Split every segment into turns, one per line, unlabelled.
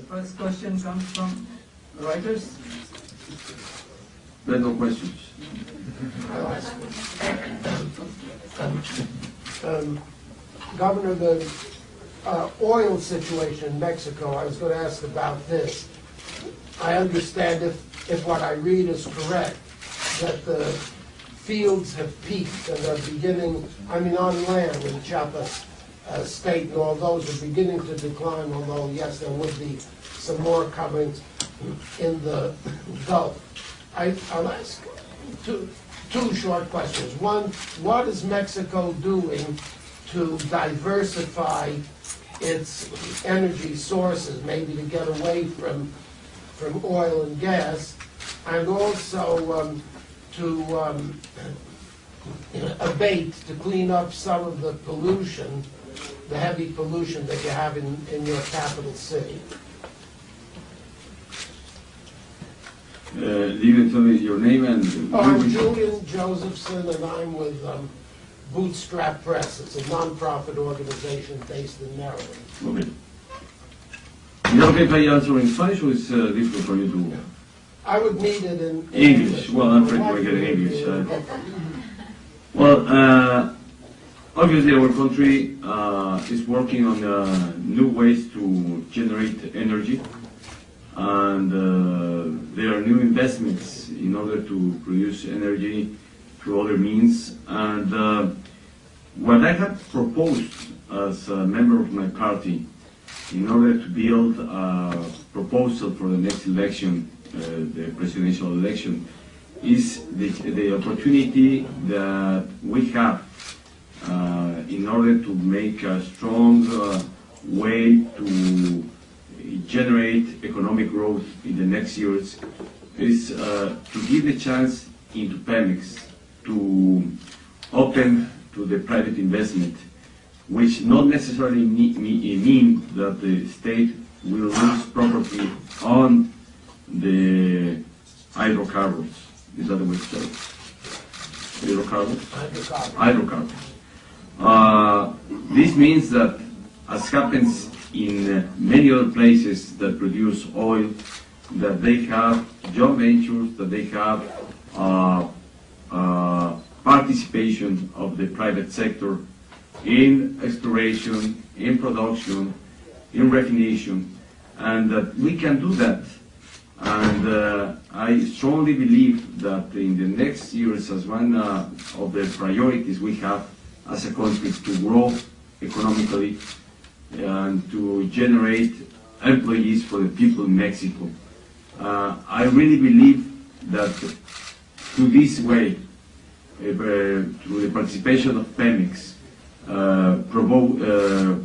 first question comes from Reuters.
There are no questions.
Governor, the oil situation in Mexico, I was going to ask about this. I understand if what I read is correct, that the fields have peaked and are beginning, I mean on land in Chiapas state, and all those are beginning to decline, although yes, there would be some more coming in the Gulf. I'll ask two short questions. One, what is Mexico doing to diversify its energy sources, maybe to get away from oil and gas, and also to abate, to clean up some of the pollution, the heavy pollution that you have in your capital city?
You can tell me your name and...
I'm Julian Josephson, and I'm with Bootstrap Press. It's a non-profit organization based in Maryland.
Okay. Is it okay if I answer in Spanish, or is it difficult for you to...
I would need it in
English. Well, I'm afraid to get in English. Well, obviously our country is working on new ways to generate energy, and there are new investments in order to produce energy through other means. And what I have proposed as a member of my party in order to build a proposal for the next election, the presidential election, is the opportunity that we have in order to make a strong way to generate economic growth in the next years, is to give the chance into Pemex to open to the private investment, which not necessarily mean that the state will lose property on the hydrocarbons. Is that the way to say it? Hydrocarbons. This means that, as happens in many other places that produce oil, that they have joint ventures, that they have participation of the private sector in exploration, in production, in refination, and that we can do that. And I strongly believe that in the next years, as one of the priorities we have as a country, to grow economically and to generate employees for the people in Mexico. I really believe that through this way, through the participation of Pemex,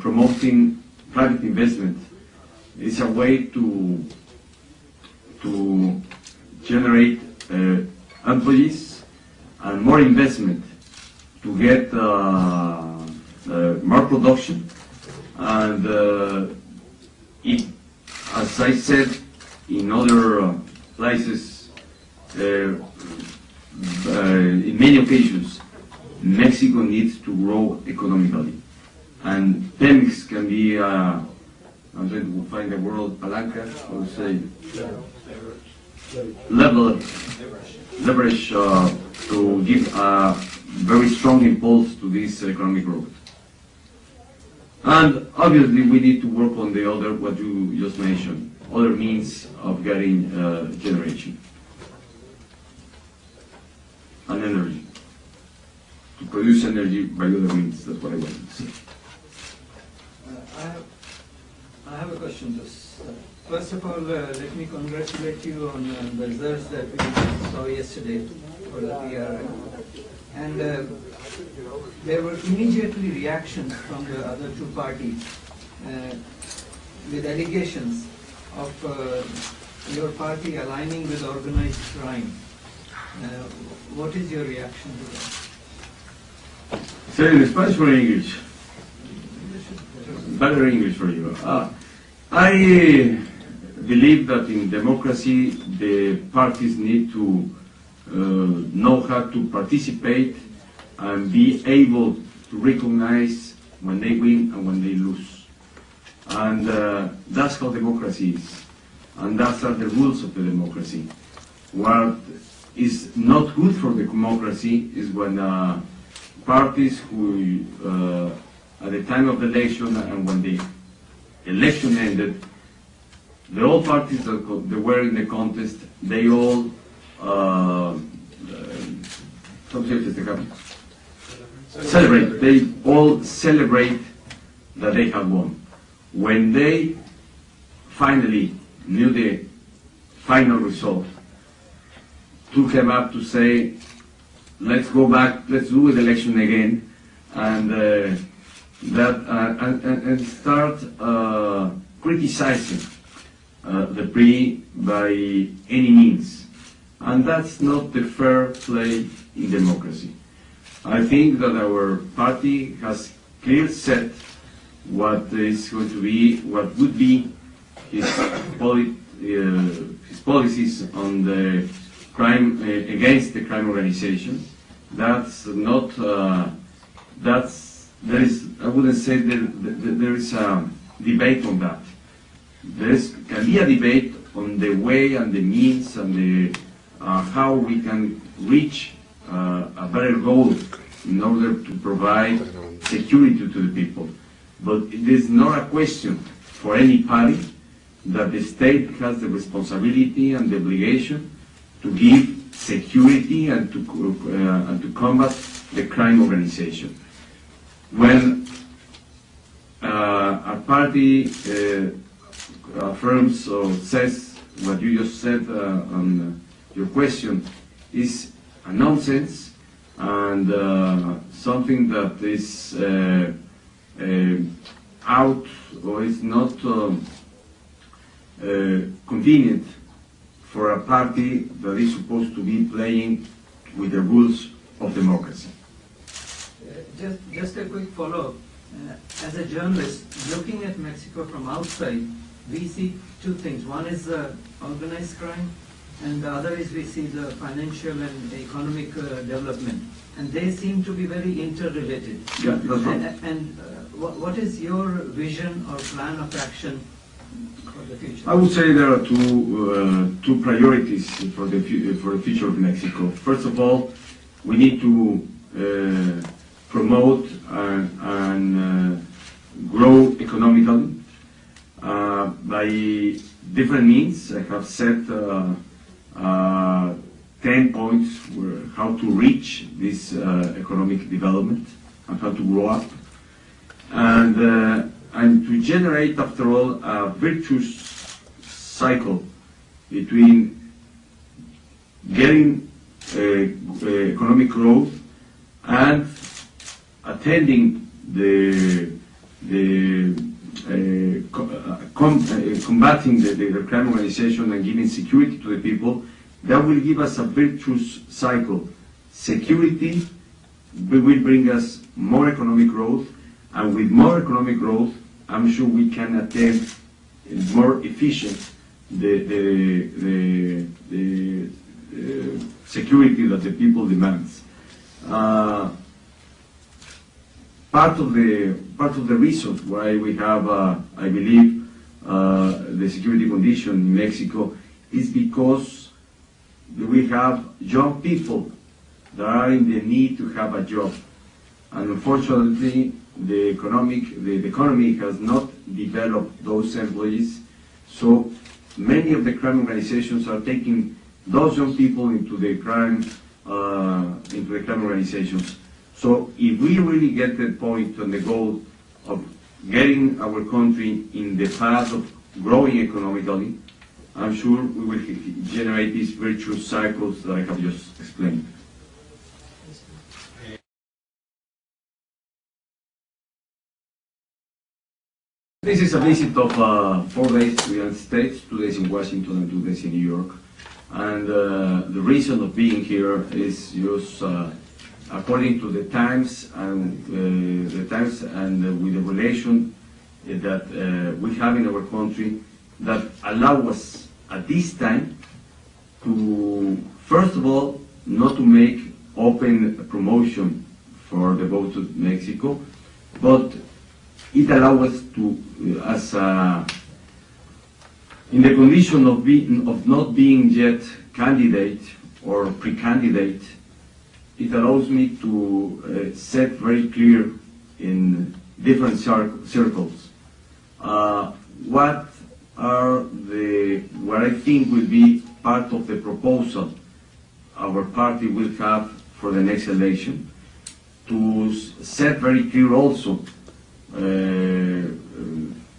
promoting private investment, is a way to generate employees and more investment, to get more production. And as I said in other places, in many occasions, Mexico needs to grow economically. And Pemex can be, I'm trying to find the word, palanca, I would say, leverage to give a very strong impulse to this economic growth. And obviously we need to work on the other, what you just mentioned, other means of getting generation and energy. To produce energy by other means, that's what I wanted to say.
I have a question. First of all, let me congratulate you on the results that we saw yesterday for the PRI. And there were immediately reactions from the other two parties with allegations of your party aligning with organized crime. What is your reaction to that?
Say in Spanish or English? Better English for you. I believe that in democracy the parties need to know how to participate and be able to recognize when they win and when they lose. And that's how democracy is. And those are the rules of the democracy. What is not good for the democracy is when parties who, at the time of the election and when the election ended, the all parties that were in the contest, they all celebrate. They all celebrate that they have won. When they finally knew the final result, took them up to say, let's go back, let's do the election again, and start criticizing the PRI by any means. And that's not the fair play in democracy. I think that our party has clearly set what is going to be, what would be his policies on the crime, against the crime organization. That's not, there is, I wouldn't say there is a debate on that. There can be a debate on the way and the means and the, how we can reach a better goal in order to provide security to the people. But it is not a question for any party that the state has the responsibility and the obligation to give security and to combat the crime organization. When a party affirms or says what you just said on your question is a nonsense and something that is out or is not convenient for a party that is supposed to be playing with the rules of democracy.
Just a quick follow-up. As a journalist, looking at Mexico from outside, we see two things. One is organized crime, and the other is we see the financial and economic development. And they seem to be very interrelated.
Yeah, that's right.
And what is your vision or plan of action for the future?
I would say there are two priorities for the future of Mexico. First of all, we need to promote and grow economically by different means. I have set 10 points how to reach this economic development and how to grow up, and to generate, after all, a virtuous cycle between getting economic growth and attending combating the crime organization and giving security to the people. That will give us a virtuous cycle. Security will bring us more economic growth, and with more economic growth, I'm sure we can attend more efficient the security that the people demands. Part of the reasons why we have, I believe, the security condition in Mexico is because we have young people that are in the need to have a job, and unfortunately, the economy has not developed those employees. So many of the crime organizations are taking those young people into the crime organizations. So if we really get the point and the goal of getting our country in the path of growing economically, I'm sure we will generate these virtuous cycles that I have just explained. This is a visit of 4 days to the United States, 2 days in Washington and 2 days in New York. And the reason of being here is just according to the times and with the relation that we have in our country that allow us at this time to, first of all, not to make open promotion for the vote of Mexico, but it allows us to, in the condition of not being yet candidate or pre-candidate, it allows me to set very clear in different circles what I think will be part of the proposal our party will have for the next election, to set very clear also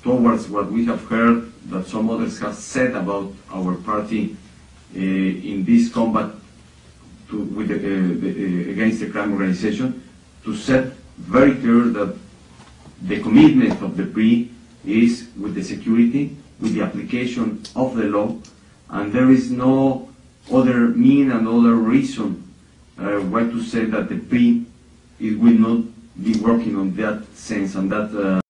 towards what we have heard that some others have said about our party in this combat against the crime organization, to set very clear that the commitment of the PRI is with the security, with the application of the law, and there is no other mean and other reason why to say that the PRI will not be working on that sense and that